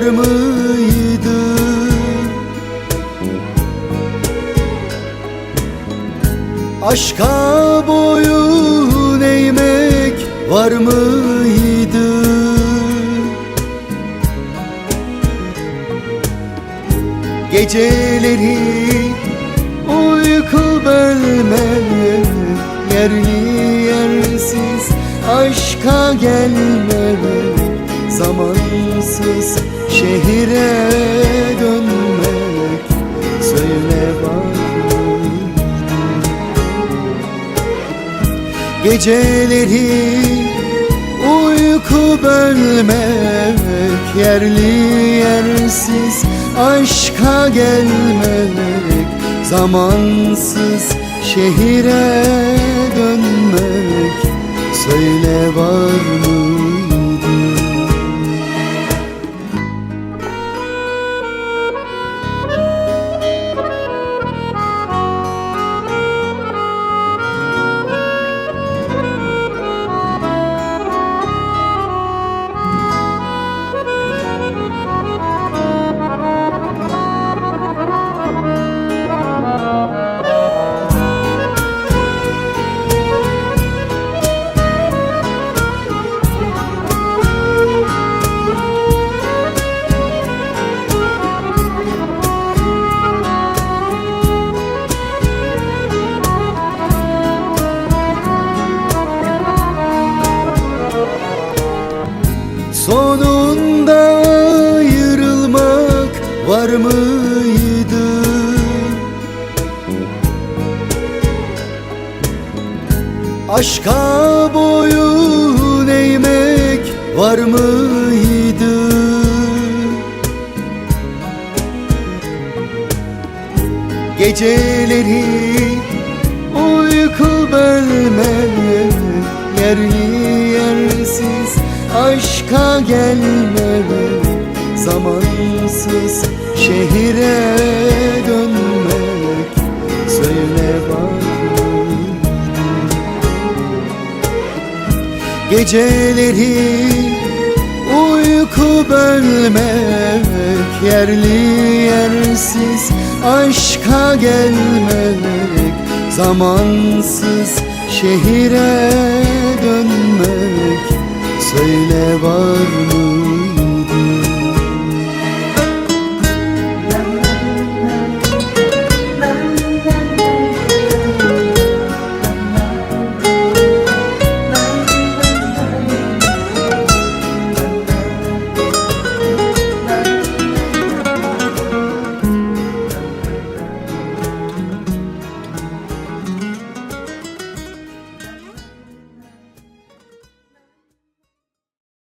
mıydı? Aşka boyun eğmek var mıydı? Geceleri uyku bölmek, yerli yersiz aşka gelmemek, zamansız şehire dönmek, söyle var mı? Geceleri uyku bölmek, yerli yersiz aşka gelmemek, zamansız şehire dönmek, söyle var mıydı? Sonunda ayrılmak var mıydı? Aşka boyun eğmek var mıydı? Geceleri uyku bölmek, yerli yersiz aşka gelmemek, zamansız şehire dönmek, söyle var mı? Geceleri uyku bölmek, yerli yersiz aşka gelmemek, zamansız şehire dönmek, söyle var mı?